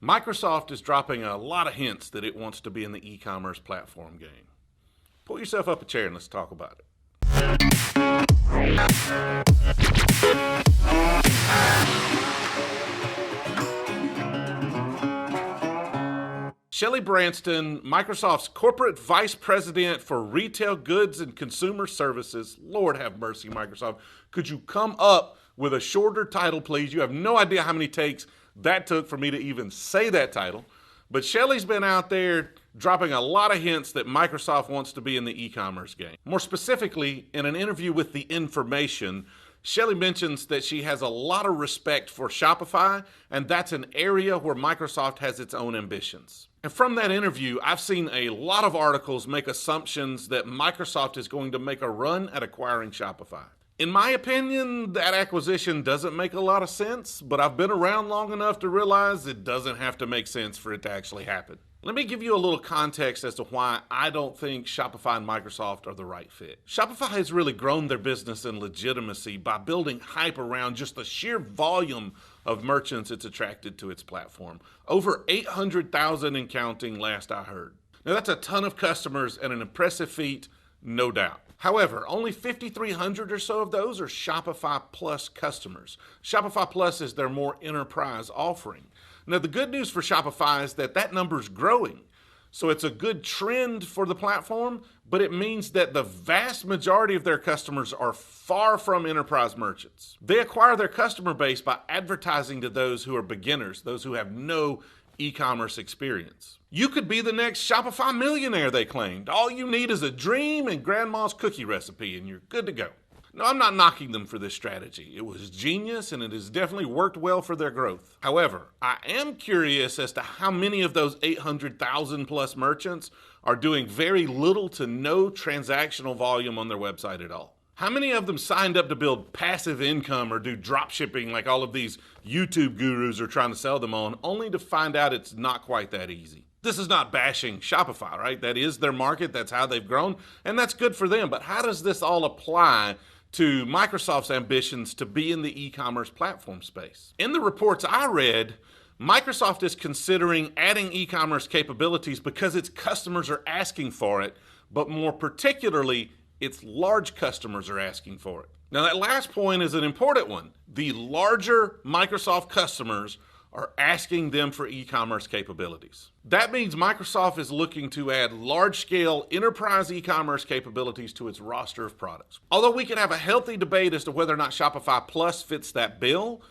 Microsoft is dropping a lot of hints that it wants to be in the e-commerce platform game. Pull yourself up a chair and let's talk about it. Shelley Branston, Microsoft's Corporate Vice President for Retail Goods and Consumer Services. Lord have mercy, Microsoft. Could you come up with a shorter title, please? You have no idea how many takes that took for me to even say that title. But Shelley's been out there dropping a lot of hints that Microsoft wants to be in the e-commerce game. More specifically, in an interview with The Information, Shelley mentions that she has a lot of respect for Shopify, and that's an area where Microsoft has its own ambitions. And from that interview, I've seen a lot of articles make assumptions that Microsoft is going to make a run at acquiring Shopify. In my opinion, that acquisition doesn't make a lot of sense, but I've been around long enough to realize it doesn't have to make sense for it to actually happen. Let me give you a little context as to why I don't think Shopify and Microsoft are the right fit. Shopify has really grown their business in legitimacy by building hype around just the sheer volume of merchants it's attracted to its platform. Over 800,000 and counting last I heard. Now that's a ton of customers and an impressive feat, no doubt. However, only 5,300 or so of those are Shopify Plus customers. Shopify Plus is their more enterprise offering. Now, the good news for Shopify is that number is growing. So it's a good trend for the platform, but it means that the vast majority of their customers are far from enterprise merchants. They acquire their customer base by advertising to those who are beginners, those who have no e-commerce experience. You could be the next Shopify millionaire, they claimed. All you need is a dream and grandma's cookie recipe, and you're good to go. No, I'm not knocking them for this strategy. It was genius, and it has definitely worked well for their growth. However, I am curious as to how many of those 800,000 plus merchants are doing very little to no transactional volume on their website at all. How many of them signed up to build passive income or do drop shipping like all of these YouTube gurus are trying to sell them on, only to find out it's not quite that easy? This is not bashing Shopify, right? That is their market, that's how they've grown, and that's good for them. But how does this all apply to Microsoft's ambitions to be in the e-commerce platform space? In the reports I read, Microsoft is considering adding e-commerce capabilities because its customers are asking for it, but more particularly, its large customers are asking for it. Now that last point is an important one. The larger Microsoft customers are asking them for e-commerce capabilities. That means Microsoft is looking to add large-scale enterprise e-commerce capabilities to its roster of products. Although we can have a healthy debate as to whether or not Shopify Plus fits that bill,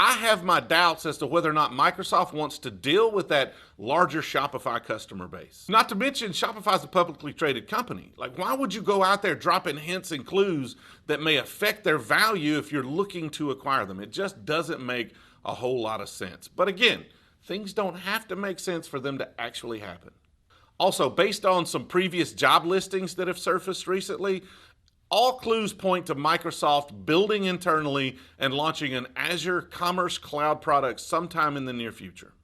I have my doubts as to whether or not Microsoft wants to deal with that larger Shopify customer base. Not to mention, Shopify is a publicly traded company. Like, why would you go out there dropping hints and clues that may affect their value if you're looking to acquire them? It just doesn't make a whole lot of sense. But again, things don't have to make sense for them to actually happen. Also, based on some previous job listings that have surfaced recently, all clues point to Microsoft building internally and launching an Azure Commerce Cloud product sometime in the near future.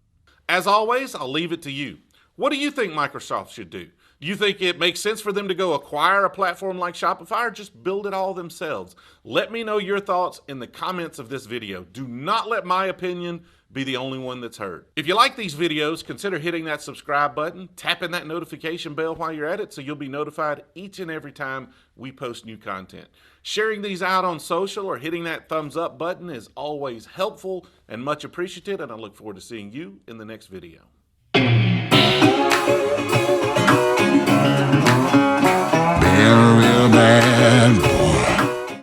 As always, I'll leave it to you. What do you think Microsoft should do? Do you think it makes sense for them to go acquire a platform like Shopify or just build it all themselves? Let me know your thoughts in the comments of this video. Do not let my opinion be the only one that's heard. If you like these videos, consider hitting that subscribe button, tapping that notification bell while you're at it so you'll be notified each and every time we post new content. Sharing these out on social or hitting that thumbs up button is always helpful and much appreciated, and I look forward to seeing you in the next video. Real bad.